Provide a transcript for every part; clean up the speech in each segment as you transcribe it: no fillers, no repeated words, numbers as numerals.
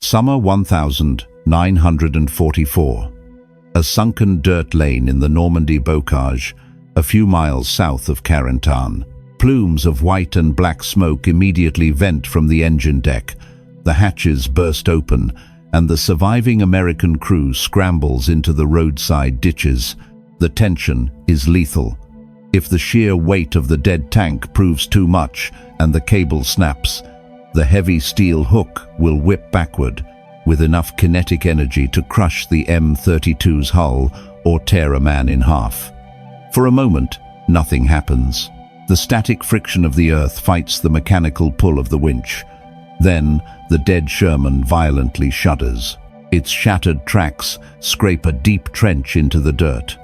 Summer 1944. A sunken dirt lane in the Normandy bocage, a few miles south of Carentan. Plumes of white and black smoke immediately vent from the engine deck. The hatches burst open, and the surviving American crew scrambles into the roadside ditches. The tension is lethal. If the sheer weight of the dead tank proves too much and the cable snaps, the heavy steel hook will whip backward, with enough kinetic energy to crush the M32's hull or tear a man in half. For a moment, nothing happens. The static friction of the earth fights the mechanical pull of the winch. Then, the dead Sherman violently shudders. Its shattered tracks scrape a deep trench into the dirt.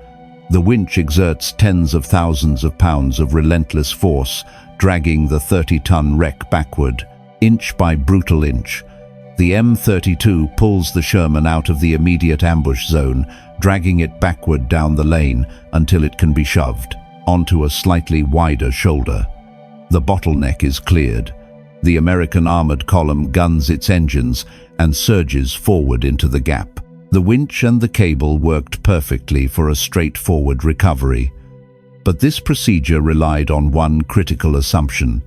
The winch exerts tens of thousands of pounds of relentless force, dragging the 30-ton wreck backward, inch by brutal inch. The M32 pulls the Sherman out of the immediate ambush zone, dragging it backward down the lane until it can be shoved onto a slightly wider shoulder. The bottleneck is cleared. The American armored column guns its engines and surges forward into the gap. The winch and the cable worked perfectly for a straightforward recovery. But this procedure relied on one critical assumption.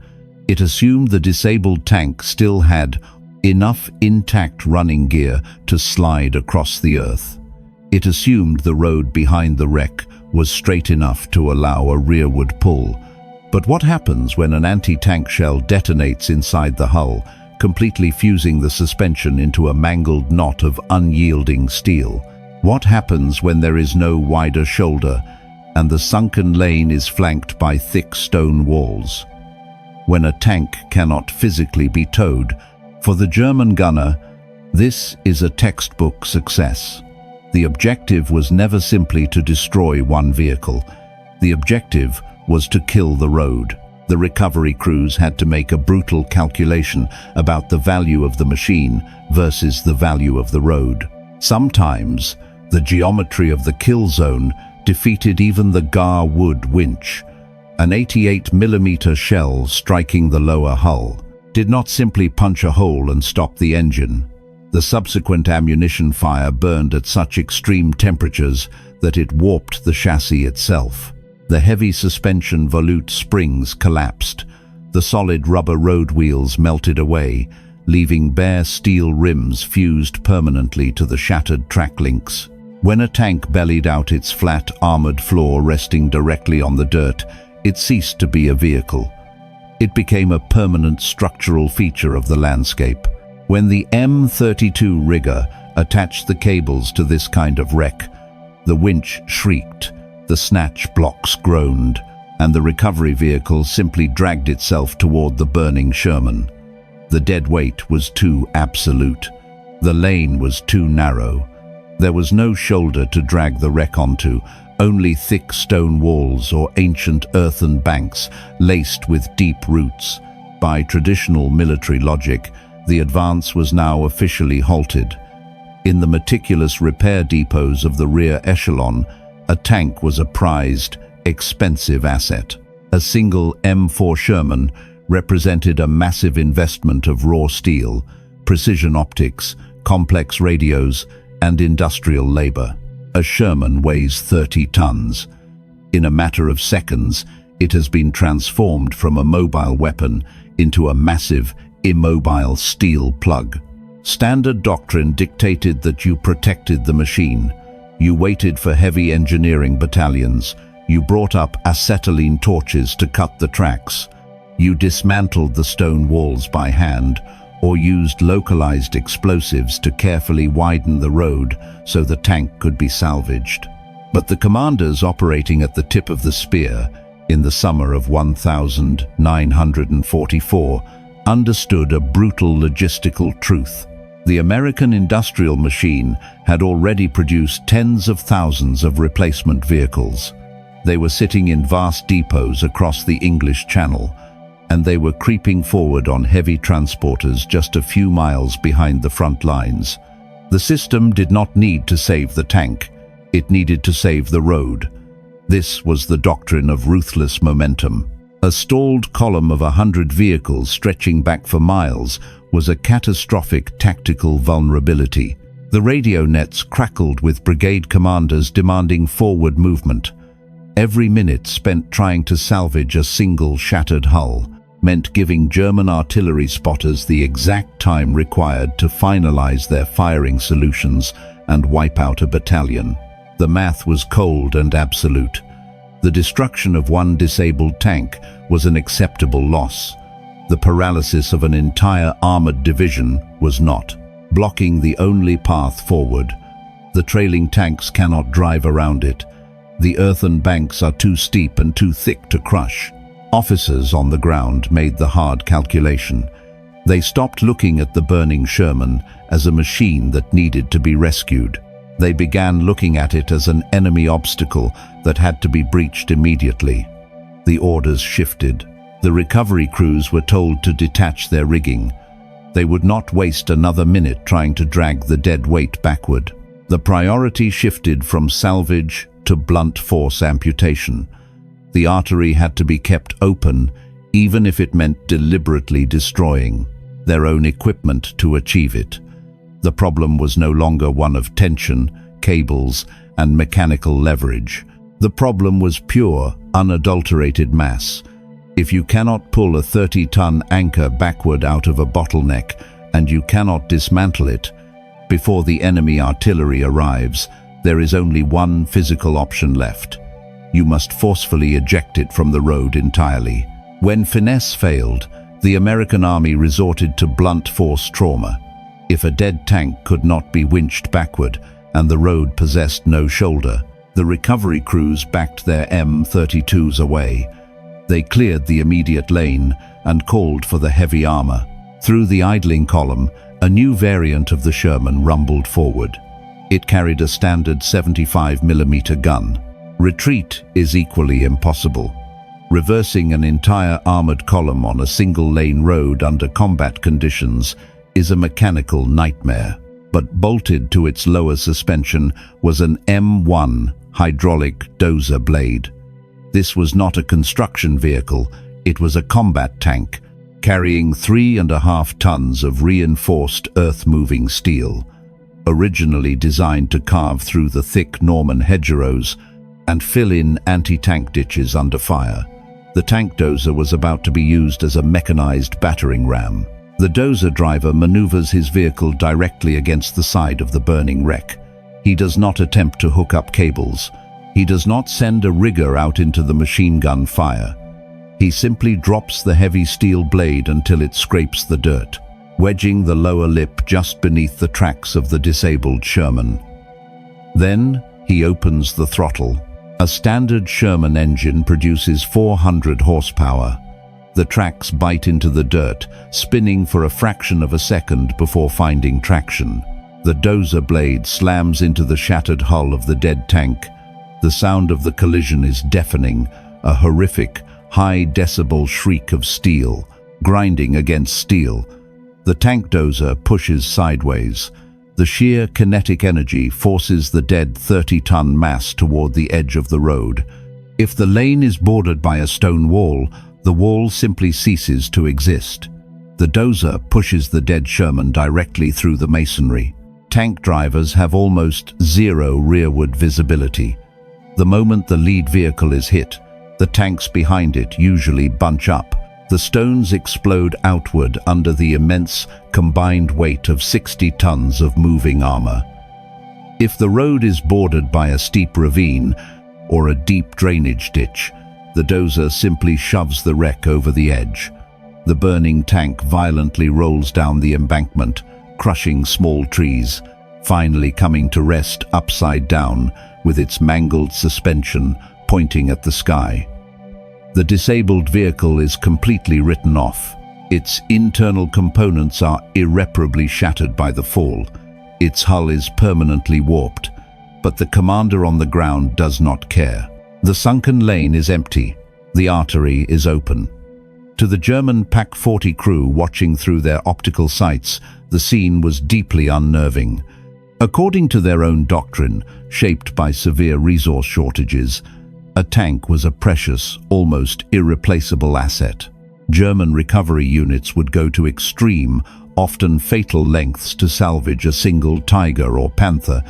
It assumed the disabled tank still had enough intact running gear to slide across the earth. It assumed the road behind the wreck was straight enough to allow a rearward pull. But what happens when an anti-tank shell detonates inside the hull, completely fusing the suspension into a mangled knot of unyielding steel? What happens when there is no wider shoulder and the sunken lane is flanked by thick stone walls? When a tank cannot physically be towed? For the German gunner, this is a textbook success. The objective was never simply to destroy one vehicle. The objective was to kill the road. The recovery crews had to make a brutal calculation about the value of the machine versus the value of the road. Sometimes, the geometry of the kill zone defeated even the Gar wood winch. An 88mm shell striking the lower hull did not simply punch a hole and stop the engine. The subsequent ammunition fire burned at such extreme temperatures that it warped the chassis itself. The heavy suspension volute springs collapsed. The solid rubber road wheels melted away, leaving bare steel rims fused permanently to the shattered track links. When a tank bellied out its flat, armored floor resting directly on the dirt, it ceased to be a vehicle. It became a permanent structural feature of the landscape. When the M32 rigger attached the cables to this kind of wreck, the winch shrieked, the snatch blocks groaned, and the recovery vehicle simply dragged itself toward the burning Sherman. The dead weight was too absolute. The lane was too narrow. There was no shoulder to drag the wreck onto, only thick stone walls or ancient earthen banks laced with deep roots. By traditional military logic, the advance was now officially halted. In the meticulous repair depots of the rear echelon, a tank was a prized, expensive asset. A single M4 Sherman represented a massive investment of raw steel, precision optics, complex radios, and industrial labor. A Sherman weighs 30 tons. In a matter of seconds, it has been transformed from a mobile weapon into a massive, immobile steel plug. Standard doctrine dictated that you protected the machine. You waited for heavy engineering battalions. You brought up acetylene torches to cut the tracks. You dismantled the stone walls by hand, or used localized explosives to carefully widen the road so the tank could be salvaged. But the commanders operating at the tip of the spear in the summer of 1944 understood a brutal logistical truth. The American industrial machine had already produced tens of thousands of replacement vehicles. They were sitting in vast depots across the English Channel, and they were creeping forward on heavy transporters just a few miles behind the front lines. The system did not need to save the tank, it needed to save the road. This was the doctrine of ruthless momentum. A stalled column of 100 vehicles stretching back for miles was a catastrophic tactical vulnerability. The radio nets crackled with brigade commanders demanding forward movement. Every minute spent trying to salvage a single shattered hull meant giving German artillery spotters the exact time required to finalize their firing solutions and wipe out a battalion. The math was cold and absolute. The destruction of one disabled tank was an acceptable loss. The paralysis of an entire armored division was not. Blocking the only path forward. The trailing tanks cannot drive around it. The earthen banks are too steep and too thick to crush. Officers on the ground made the hard calculation. They stopped looking at the burning Sherman as a machine that needed to be rescued. They began looking at it as an enemy obstacle that had to be breached immediately. The orders shifted. The recovery crews were told to detach their rigging. They would not waste another minute trying to drag the dead weight backward. The priority shifted from salvage to blunt force amputation. The artery had to be kept open, even if it meant deliberately destroying their own equipment to achieve it. The problem was no longer one of tension, cables, and mechanical leverage. The problem was pure, unadulterated mass. If you cannot pull a 30-ton anchor backward out of a bottleneck, and you cannot dismantle it, before the enemy artillery arrives, there is only one physical option left. You must forcefully eject it from the road entirely. When finesse failed, the American army resorted to blunt force trauma. If a dead tank could not be winched backward, and the road possessed no shoulder, the recovery crews backed their M32s away. They cleared the immediate lane and called for the heavy armor. Through the idling column, a new variant of the Sherman rumbled forward. It carried a standard 75mm gun. Retreat is equally impossible. Reversing an entire armored column on a single-lane road under combat conditions is a mechanical nightmare. But bolted to its lower suspension was an M1 hydraulic dozer blade. This was not a construction vehicle, it was a combat tank, carrying 3.5 tons of reinforced earth-moving steel, originally designed to carve through the thick Norman hedgerows and fill in anti-tank ditches under fire. The tank dozer was about to be used as a mechanized battering ram. The dozer driver maneuvers his vehicle directly against the side of the burning wreck. He does not attempt to hook up cables. He does not send a rigger out into the machine gun fire. He simply drops the heavy steel blade until it scrapes the dirt, wedging the lower lip just beneath the tracks of the disabled Sherman. Then he opens the throttle. A standard Sherman engine produces 400 horsepower. The tracks bite into the dirt, spinning for a fraction of a second before finding traction. The dozer blade slams into the shattered hull of the dead tank. The sound of the collision is deafening, a horrific, high-decibel shriek of steel, grinding against steel. The tank dozer pushes sideways. The sheer kinetic energy forces the dead 30-ton mass toward the edge of the road. If the lane is bordered by a stone wall, the wall simply ceases to exist. The dozer pushes the dead Sherman directly through the masonry. Tank drivers have almost zero rearward visibility. The moment the lead vehicle is hit, the tanks behind it usually bunch up. The stones explode outward under the immense combined weight of 60 tons of moving armor. If the road is bordered by a steep ravine or a deep drainage ditch, the dozer simply shoves the wreck over the edge. The burning tank violently rolls down the embankment, crushing small trees, finally coming to rest upside down with its mangled suspension pointing at the sky. The disabled vehicle is completely written off. Its internal components are irreparably shattered by the fall. Its hull is permanently warped, but the commander on the ground does not care. The sunken lane is empty. The artery is open. To the German Pak-40 crew watching through their optical sights, the scene was deeply unnerving. According to their own doctrine, shaped by severe resource shortages, A tank was a precious, almost irreplaceable asset. German recovery units would go to extreme, often fatal lengths to salvage a single Tiger or Panther,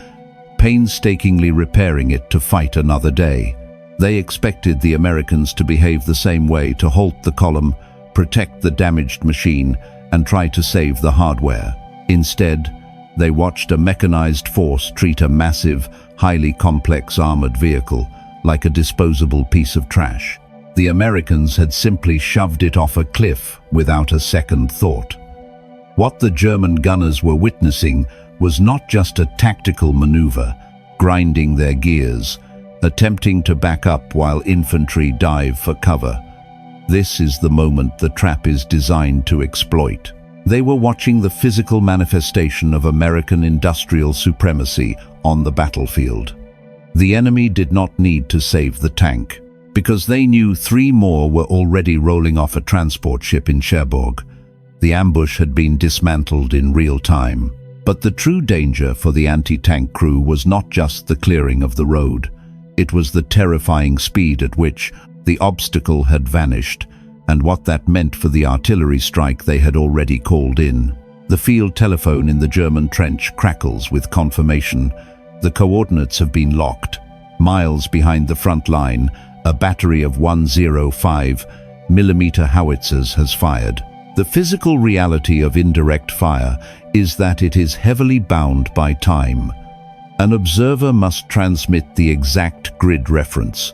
painstakingly repairing it to fight another day. They expected the Americans to behave the same way, to halt the column, protect the damaged machine, and try to save the hardware. Instead, they watched a mechanized force treat a massive, highly complex armored vehicle like a disposable piece of trash. The Americans had simply shoved it off a cliff without a second thought. What the German gunners were witnessing was not just a tactical maneuver, grinding their gears, attempting to back up while infantry dive for cover. This is the moment the trap is designed to exploit. They were watching the physical manifestation of American industrial supremacy on the battlefield. The enemy did not need to save the tank, because they knew 3 more were already rolling off a transport ship in Cherbourg. The ambush had been dismantled in real time. But the true danger for the anti-tank crew was not just the clearing of the road. It was the terrifying speed at which the obstacle had vanished, and what that meant for the artillery strike they had already called in. The field telephone in the German trench crackles with confirmation. The coordinates have been locked. Miles behind the front line, a battery of 105mm howitzers has fired. The physical reality of indirect fire is that it is heavily bound by time. An observer must transmit the exact grid reference.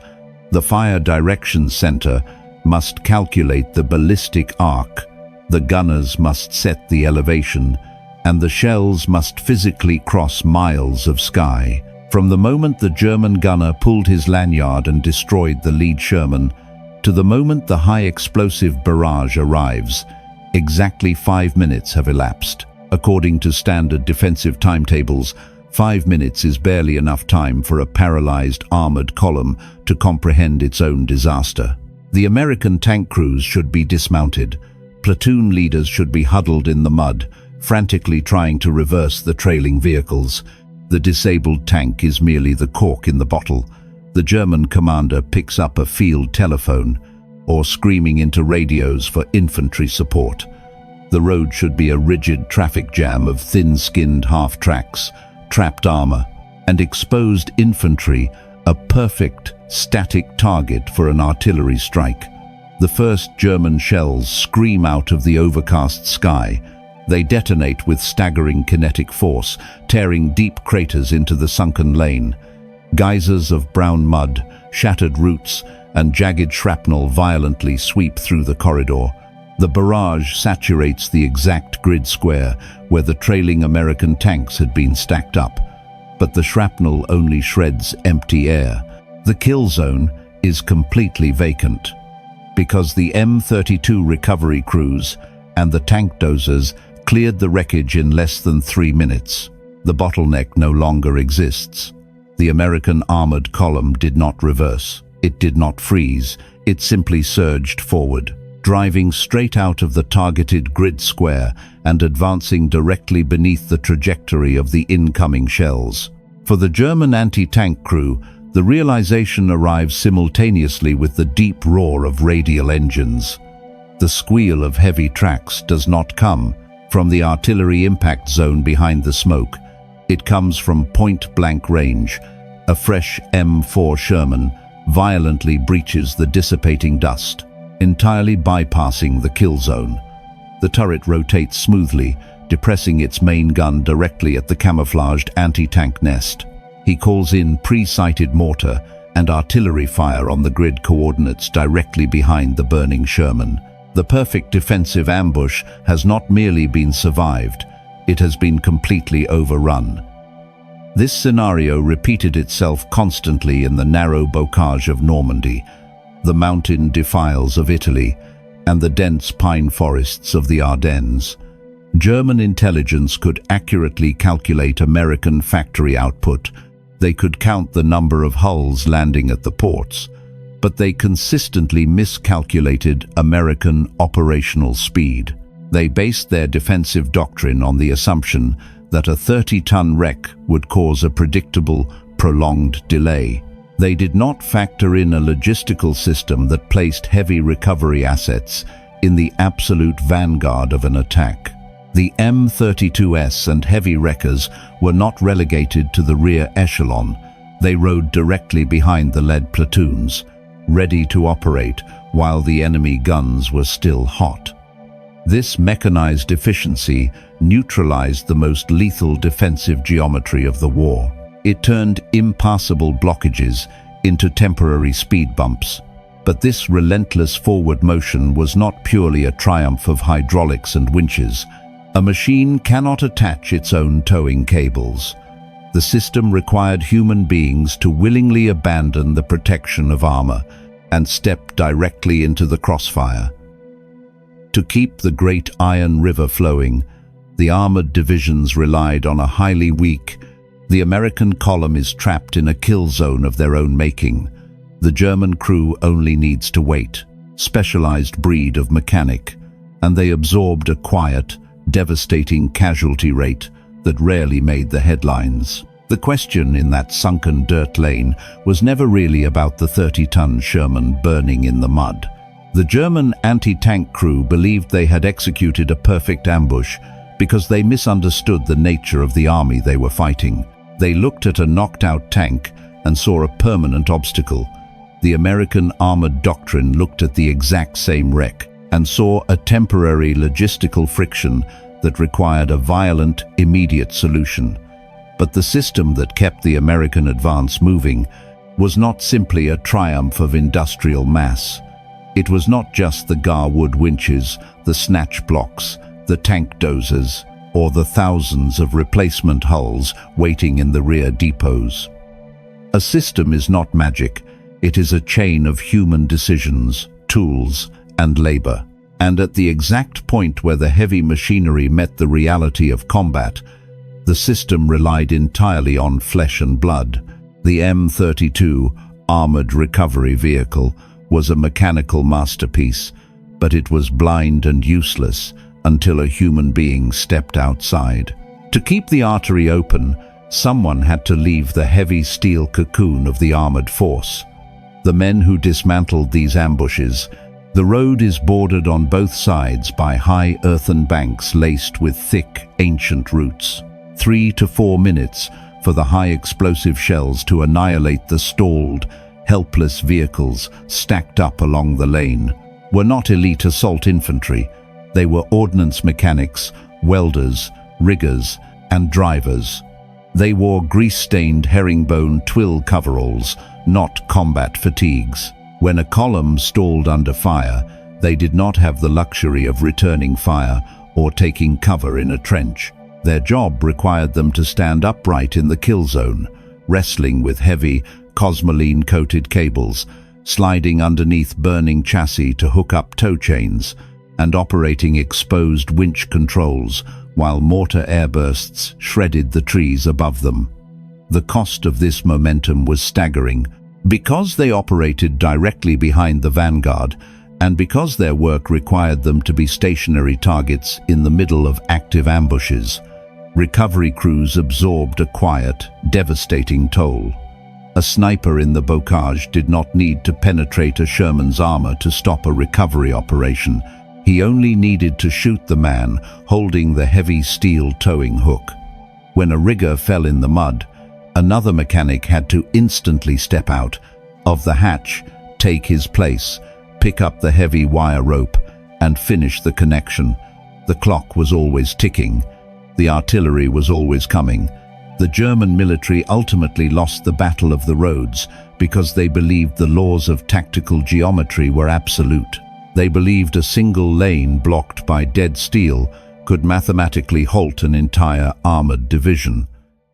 The Fire Direction Center must calculate the ballistic arc. The gunners must set the elevation, and the shells must physically cross miles of sky. From the moment the German gunner pulled his lanyard and destroyed the lead Sherman, to the moment the high-explosive barrage arrives, exactly 5 minutes have elapsed. According to standard defensive timetables, 5 minutes is barely enough time for a paralyzed armored column to comprehend its own disaster. The American tank crews should be dismounted. Platoon leaders should be huddled in the mud, frantically trying to reverse the trailing vehicles. The disabled tank is merely the cork in the bottle. The German commander picks up a field telephone, or screaming into radios for infantry support. The road should be a rigid traffic jam of thin-skinned half-tracks, trapped armor, and exposed infantry, a perfect, static target for an artillery strike. The first German shells scream out of the overcast sky. They detonate with staggering kinetic force, tearing deep craters into the sunken lane. Geysers of brown mud, shattered roots, and jagged shrapnel violently sweep through the corridor. The barrage saturates the exact grid square where the trailing American tanks had been stacked up, but the shrapnel only shreds empty air. The kill zone is completely vacant, because the M32 recovery crews and the tank dozers cleared the wreckage in less than 3 minutes. The bottleneck no longer exists. The American armored column did not reverse. It did not freeze. It simply surged forward, driving straight out of the targeted grid square and advancing directly beneath the trajectory of the incoming shells. For the German anti-tank crew, the realization arrives simultaneously with the deep roar of radial engines. The squeal of heavy tracks does not come from the artillery impact zone behind the smoke. It comes from point-blank range. A fresh M4 Sherman violently breaches the dissipating dust, entirely bypassing the kill zone. The turret rotates smoothly, depressing its main gun directly at the camouflaged anti-tank nest. He calls in pre-sighted mortar and artillery fire on the grid coordinates directly behind the burning Sherman. The perfect defensive ambush has not merely been survived, it has been completely overrun. This scenario repeated itself constantly in the narrow bocage of Normandy, the mountain defiles of Italy, and the dense pine forests of the Ardennes. German intelligence could accurately calculate American factory output. They could count the number of hulls landing at the ports, but they consistently miscalculated American operational speed. They based their defensive doctrine on the assumption that a 30-ton wreck would cause a predictable, prolonged delay. They did not factor in a logistical system that placed heavy recovery assets in the absolute vanguard of an attack. The M32s and heavy wreckers were not relegated to the rear echelon. They rode directly behind the lead platoons, ready to operate while the enemy guns were still hot. This mechanized efficiency neutralized the most lethal defensive geometry of the war. It turned impassable blockages into temporary speed bumps. But this relentless forward motion was not purely a triumph of hydraulics and winches. A machine cannot attach its own towing cables. The system required human beings to willingly abandon the protection of armor and step directly into the crossfire. To keep the great Iron River flowing, the armored divisions relied on a highly weak. The American column is trapped in a kill zone of their own making. The German crew only needs to wait, specialized breed of mechanic, and they absorbed a quiet, devastating casualty rate that rarely made the headlines. The question in that sunken dirt lane was never really about the 30-ton Sherman burning in the mud. The German anti-tank crew believed they had executed a perfect ambush because they misunderstood the nature of the army they were fighting. They looked at a knocked-out tank and saw a permanent obstacle. The American armored doctrine looked at the exact same wreck and saw a temporary logistical friction that required a violent, immediate solution. But the system that kept the American advance moving was not simply a triumph of industrial mass. It was not just the Garwood winches, the snatch blocks, the tank dozers, or the thousands of replacement hulls waiting in the rear depots. A system is not magic. It is a chain of human decisions, tools, and labor. And at the exact point where the heavy machinery met the reality of combat, the system relied entirely on flesh and blood. The M32 armored recovery vehicle was a mechanical masterpiece, but it was blind and useless until a human being stepped outside. To keep the artery open, someone had to leave the heavy steel cocoon of the armored force. The men who dismantled these ambushes. The road is bordered on both sides by high earthen banks laced with thick, ancient roots. 3 to 4 minutes for the high explosive shells to annihilate the stalled, helpless vehicles stacked up along the lane were not elite assault infantry. They were ordnance mechanics, welders, riggers, and drivers. They wore grease-stained herringbone twill coveralls, not combat fatigues. When a column stalled under fire, they did not have the luxury of returning fire or taking cover in a trench. Their job required them to stand upright in the kill zone, wrestling with heavy, cosmoline-coated cables, sliding underneath burning chassis to hook up tow chains, and operating exposed winch controls while mortar airbursts shredded the trees above them. The cost of this momentum was staggering. Because they operated directly behind the vanguard, and because their work required them to be stationary targets in the middle of active ambushes, recovery crews absorbed a quiet, devastating toll. A sniper in the bocage did not need to penetrate a Sherman's armor to stop a recovery operation. He only needed to shoot the man holding the heavy steel towing hook. When a rigger fell in the mud, another mechanic had to instantly step out of the hatch, take his place, pick up the heavy wire rope, and finish the connection. The clock was always ticking. The artillery was always coming. The German military ultimately lost the Battle of the Roads because they believed the laws of tactical geometry were absolute. They believed a single lane blocked by dead steel could mathematically halt an entire armored division.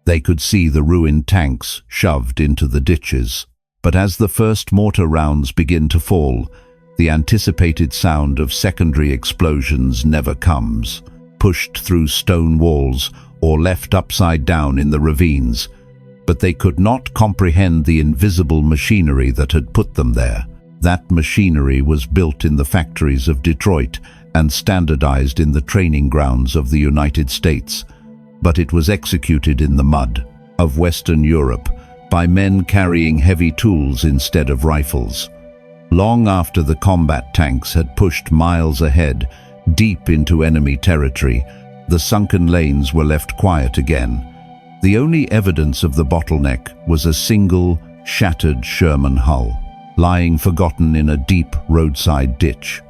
They could see the ruined tanks shoved into the ditches. But as the first mortar rounds begin to fall, the anticipated sound of secondary explosions never comes. Pushed through stone walls or left upside down in the ravines. But they could not comprehend the invisible machinery that had put them there. That machinery was built in the factories of Detroit and standardized in the training grounds of the United States. But it was executed in the mud of Western Europe, by men carrying heavy tools instead of rifles. Long after the combat tanks had pushed miles ahead, deep into enemy territory, the sunken lanes were left quiet again. The only evidence of the bottleneck was a single, shattered Sherman hull, lying forgotten in a deep roadside ditch.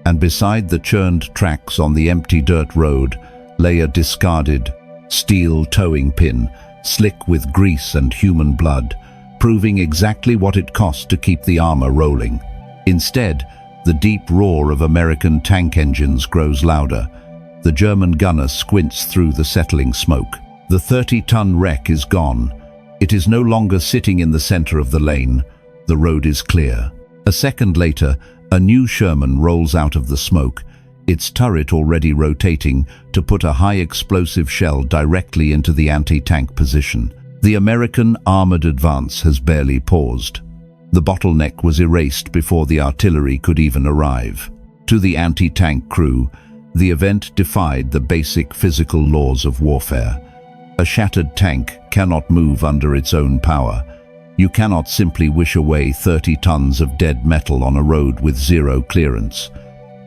And beside the churned tracks on the empty dirt road lay a discarded steel towing pin, slick with grease and human blood, proving exactly what it cost to keep the armor rolling. Instead, the deep roar of American tank engines grows louder. The German gunner squints through the settling smoke. The 30-ton wreck is gone. It is no longer sitting in the center of the lane. The road is clear. A second later, a new Sherman rolls out of the smoke, its turret already rotating to put a high-explosive shell directly into the anti-tank position. The American armored advance has barely paused. The bottleneck was erased before the artillery could even arrive. To the anti-tank crew, the event defied the basic physical laws of warfare. A shattered tank cannot move under its own power. You cannot simply wish away 30 tons of dead metal on a road with zero clearance.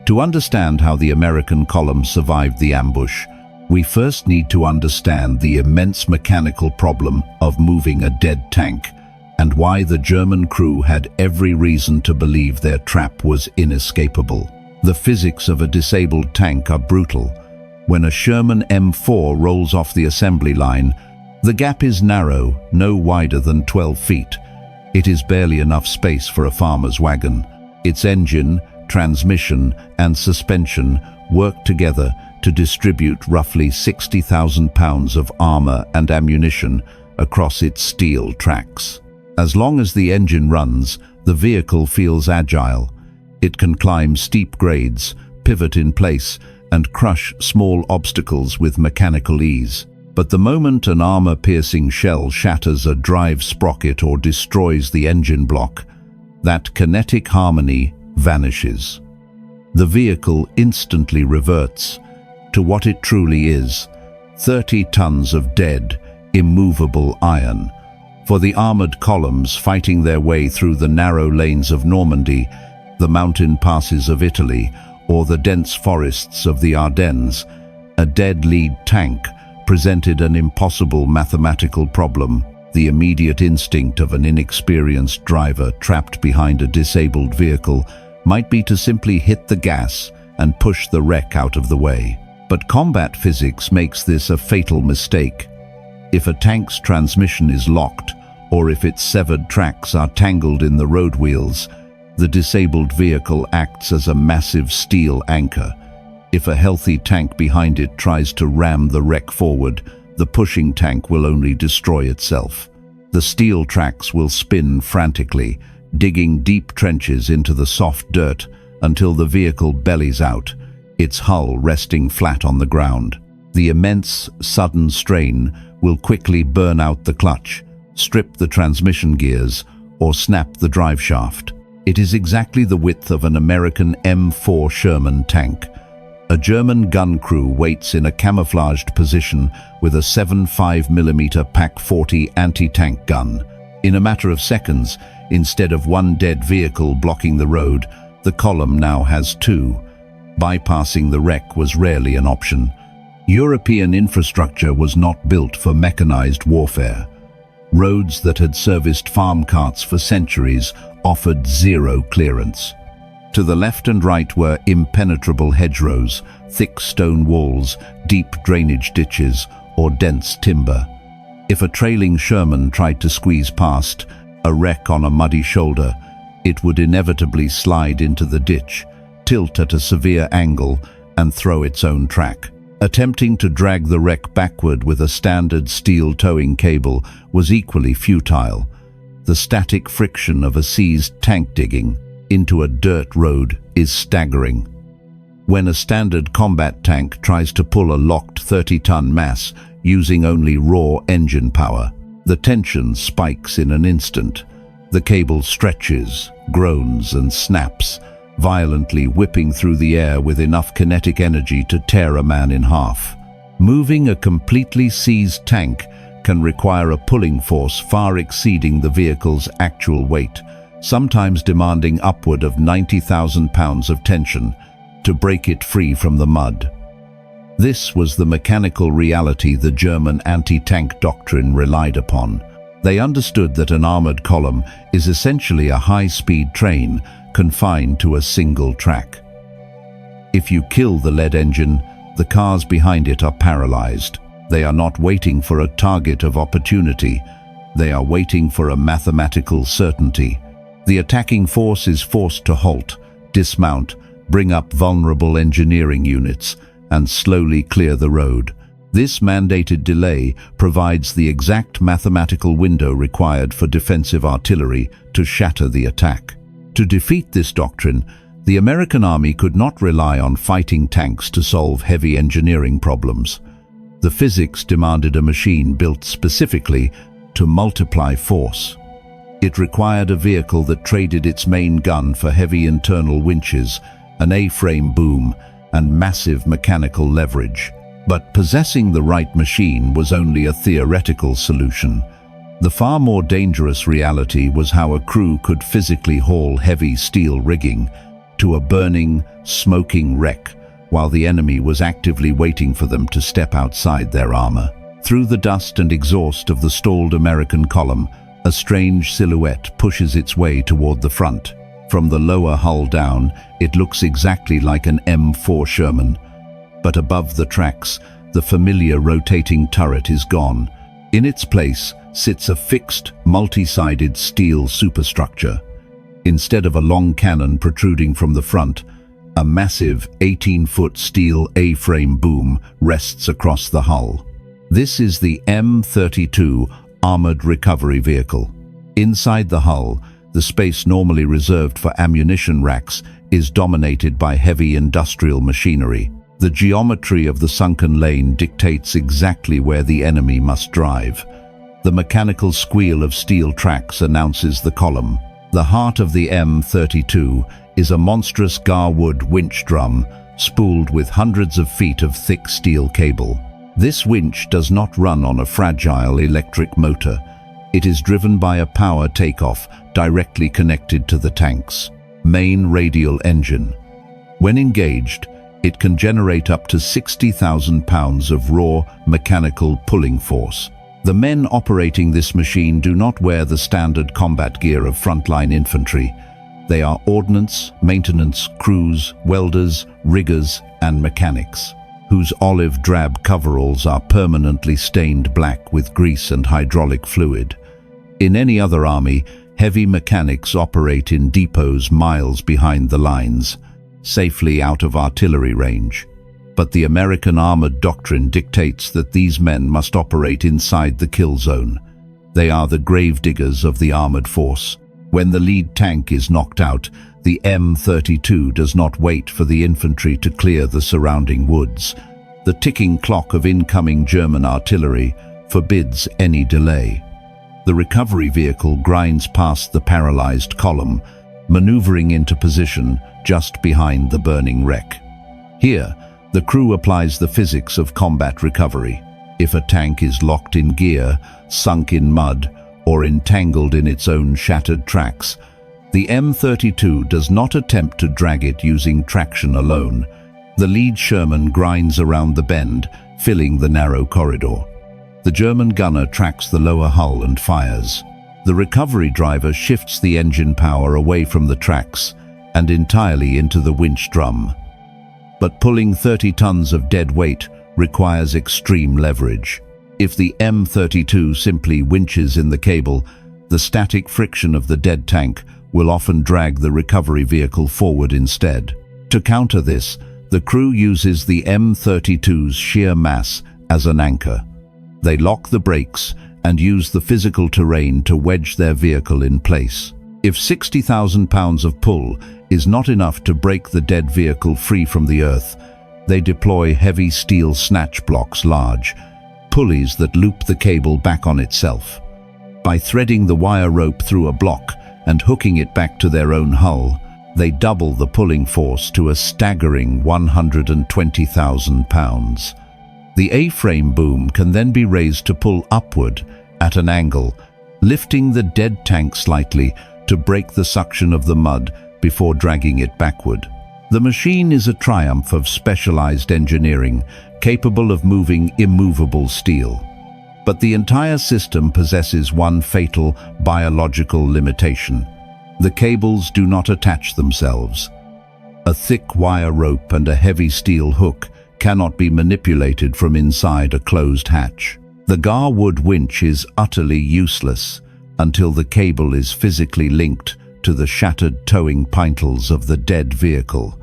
To understand how the American column survived the ambush, we first need to understand the immense mechanical problem of moving a dead tank, and why the German crew had every reason to believe their trap was inescapable. The physics of a disabled tank are brutal. When a Sherman M4 rolls off the assembly line, the gap is narrow, no wider than 12 feet. It is barely enough space for a farmer's wagon. Its engine, transmission, and suspension work together to distribute roughly 60,000 pounds of armor and ammunition across its steel tracks. As long as the engine runs, the vehicle feels agile. It can climb steep grades, pivot in place, and crush small obstacles with mechanical ease. But the moment an armor-piercing shell shatters a drive sprocket or destroys the engine block, that kinetic harmony vanishes. The vehicle instantly reverts to what it truly is: 30 tons of dead, immovable iron. For the armored columns fighting their way through the narrow lanes of Normandy, the mountain passes of Italy, or the dense forests of the Ardennes, a dead lead tank presented an impossible mathematical problem. The immediate instinct of an inexperienced driver trapped behind a disabled vehicle might be to simply hit the gas and push the wreck out of the way. But combat physics makes this a fatal mistake. If a tank's transmission is locked, or if its severed tracks are tangled in the road wheels, the disabled vehicle acts as a massive steel anchor. If a healthy tank behind it tries to ram the wreck forward, the pushing tank will only destroy itself. The steel tracks will spin frantically, digging deep trenches into the soft dirt until the vehicle bellies out, its hull resting flat on the ground. The immense, sudden strain will quickly burn out the clutch, strip the transmission gears, or snap the drive shaft. It is exactly the width of an American M4 Sherman tank. A German gun crew waits in a camouflaged position with a 7.5mm PaK-40 anti-tank gun. In a matter of seconds, instead of one dead vehicle blocking the road, the column now has two. Bypassing the wreck was rarely an option. European infrastructure was not built for mechanized warfare. Roads that had serviced farm carts for centuries offered zero clearance. To the left and right were impenetrable hedgerows, thick stone walls, deep drainage ditches, or dense timber. If a trailing Sherman tried to squeeze past, a wreck on a muddy shoulder, it would inevitably slide into the ditch, tilt at a severe angle, and throw its own track. Attempting to drag the wreck backward with a standard steel towing cable was equally futile. The static friction of a seized tank digging into a dirt road is staggering. When a standard combat tank tries to pull a locked 30-ton mass using only raw engine power, the tension spikes in an instant. The cable stretches, groans, and snaps, violently whipping through the air with enough kinetic energy to tear a man in half. Moving a completely seized tank can require a pulling force far exceeding the vehicle's actual weight, sometimes demanding upward of 90,000 pounds of tension to break it free from the mud. This was the mechanical reality the German anti-tank doctrine relied upon. They understood that an armored column is essentially a high-speed train confined to a single track. If you kill the lead engine, the cars behind it are paralyzed. They are not waiting for a target of opportunity. They are waiting for a mathematical certainty. The attacking force is forced to halt, dismount, bring up vulnerable engineering units, and slowly clear the road. This mandated delay provides the exact mathematical window required for defensive artillery to shatter the attack. To defeat this doctrine, the American army could not rely on fighting tanks to solve heavy engineering problems. The physics demanded a machine built specifically to multiply force. It required a vehicle that traded its main gun for heavy internal winches, an A-frame boom, and massive mechanical leverage. But possessing the right machine was only a theoretical solution. The far more dangerous reality was how a crew could physically haul heavy steel rigging to a burning, smoking wreck while the enemy was actively waiting for them to step outside their armor. Through the dust and exhaust of the stalled American column, a strange silhouette pushes its way toward the front. From the lower hull down, it looks exactly like an M4 Sherman. But above the tracks, the familiar rotating turret is gone. In its place sits a fixed, multi-sided steel superstructure. Instead of a long cannon protruding from the front, a massive 18-foot steel A-frame boom rests across the hull. This is the M32 Armored Recovery Vehicle. Inside the hull, the space normally reserved for ammunition racks is dominated by heavy industrial machinery. The geometry of the sunken lane dictates exactly where the enemy must drive. The mechanical squeal of steel tracks announces the column. The heart of the M32 is a monstrous Garwood winch drum spooled with hundreds of feet of thick steel cable. This winch does not run on a fragile electric motor. It is driven by a power takeoff directly connected to the tank's main radial engine. When engaged, it can generate up to 60,000 pounds of raw mechanical pulling force. The men operating this machine do not wear the standard combat gear of frontline infantry. They are ordnance, maintenance, crews, welders, riggers, and mechanics, whose olive-drab coveralls are permanently stained black with grease and hydraulic fluid. In any other army, heavy mechanics operate in depots miles behind the lines, safely out of artillery range. But the American armored doctrine dictates that these men must operate inside the kill zone. They are the gravediggers of the armored force. When the lead tank is knocked out, the M32 does not wait for the infantry to clear the surrounding woods. The ticking clock of incoming German artillery forbids any delay. The recovery vehicle grinds past the paralyzed column, maneuvering into position just behind the burning wreck. Here, the crew applies the physics of combat recovery. If a tank is locked in gear, sunk in mud, or entangled in its own shattered tracks, the M32 does not attempt to drag it using traction alone. The lead Sherman grinds around the bend, filling the narrow corridor. The German gunner tracks the lower hull and fires. The recovery driver shifts the engine power away from the tracks and entirely into the winch drum. But pulling 30 tons of dead weight requires extreme leverage. If the M32 simply winches in the cable, the static friction of the dead tank will often drag the recovery vehicle forward instead. To counter this, the crew uses the M32's sheer mass as an anchor. They lock the brakes and use the physical terrain to wedge their vehicle in place. If 60,000 pounds of pull is not enough to break the dead vehicle free from the earth, they deploy heavy steel snatch blocks, large pulleys that loop the cable back on itself. By threading the wire rope through a block and hooking it back to their own hull, they double the pulling force to a staggering 120,000 pounds. The A-frame boom can then be raised to pull upward at an angle, lifting the dead tank slightly to break the suction of the mud before dragging it backward. The machine is a triumph of specialized engineering, capable of moving immovable steel. But the entire system possesses one fatal biological limitation. The cables do not attach themselves. A thick wire rope and a heavy steel hook cannot be manipulated from inside a closed hatch. The Garwood winch is utterly useless until the cable is physically linked to the shattered towing pintles of the dead vehicle.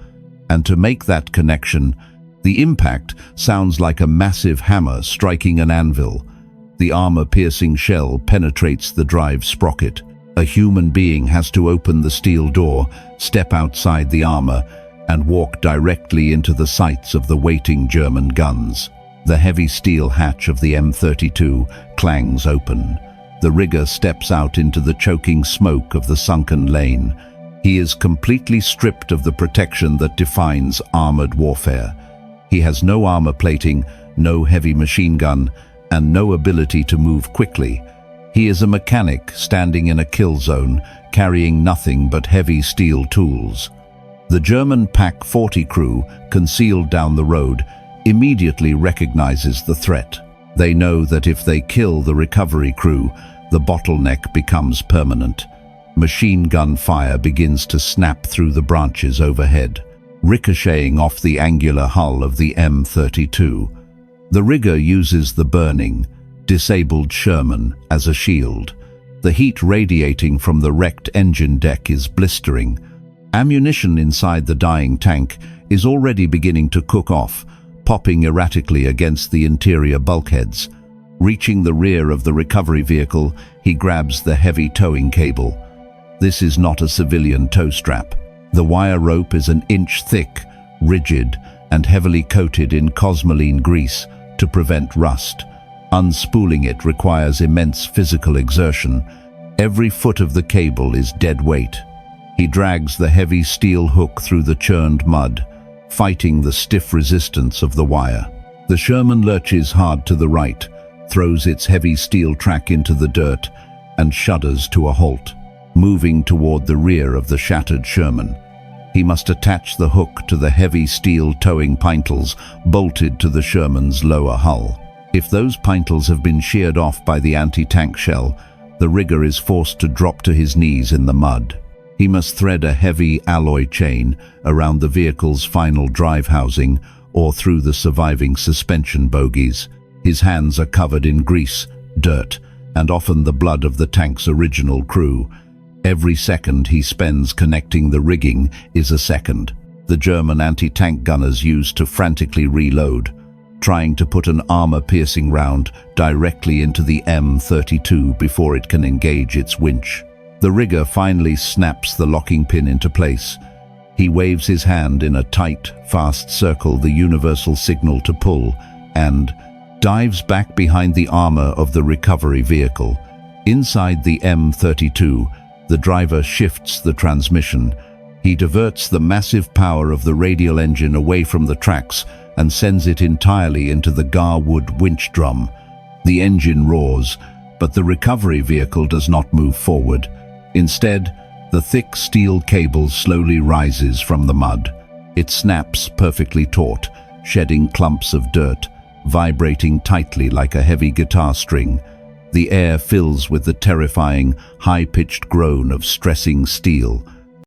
And to make that connection, the impact sounds like a massive hammer striking an anvil. The armor-piercing shell penetrates the drive sprocket. A human being has to open the steel door, step outside the armor, and walk directly into the sights of the waiting German guns. The heavy steel hatch of the M32 clangs open. The rigger steps out into the choking smoke of the sunken lane. He is completely stripped of the protection that defines armored warfare. He has no armor plating, no heavy machine gun, and no ability to move quickly. He is a mechanic standing in a kill zone, carrying nothing but heavy steel tools. The German Pak 40 crew, concealed down the road, immediately recognizes the threat. They know that if they kill the recovery crew, the bottleneck becomes permanent. Machine gun fire begins to snap through the branches overhead, ricocheting off the angular hull of the M32. The rigger uses the burning, disabled Sherman as a shield. The heat radiating from the wrecked engine deck is blistering. Ammunition inside the dying tank is already beginning to cook off, popping erratically against the interior bulkheads. Reaching the rear of the recovery vehicle, he grabs the heavy towing cable. This is not a civilian tow strap. The wire rope is an inch thick, rigid, and heavily coated in cosmoline grease to prevent rust. Unspooling it requires immense physical exertion. Every foot of the cable is dead weight. He drags the heavy steel hook through the churned mud, fighting the stiff resistance of the wire. The Sherman lurches hard to the right, throws its heavy steel track into the dirt, and shudders to a halt, moving toward the rear of the shattered Sherman. He must attach the hook to the heavy steel towing pintles bolted to the Sherman's lower hull. If those pintles have been sheared off by the anti-tank shell, the rigger is forced to drop to his knees in the mud. He must thread a heavy alloy chain around the vehicle's final drive housing or through the surviving suspension bogies. His hands are covered in grease, dirt, and often the blood of the tank's original crew. Every second he spends connecting the rigging is a second. The German anti-tank gunners use to frantically reload, trying to put an armor-piercing round directly into the M32 before it can engage its winch. The rigger finally snaps the locking pin into place. He waves his hand in a tight, fast circle, the universal signal to pull, and dives back behind the armor of the recovery vehicle. Inside the M32, the driver shifts the transmission. He diverts the massive power of the radial engine away from the tracks and sends it entirely into the Garwood winch drum. The engine roars, but the recovery vehicle does not move forward. Instead, the thick steel cable slowly rises from the mud. It snaps perfectly taut, shedding clumps of dirt, vibrating tightly like a heavy guitar string. The air fills with the terrifying, high-pitched groan of stressing steel.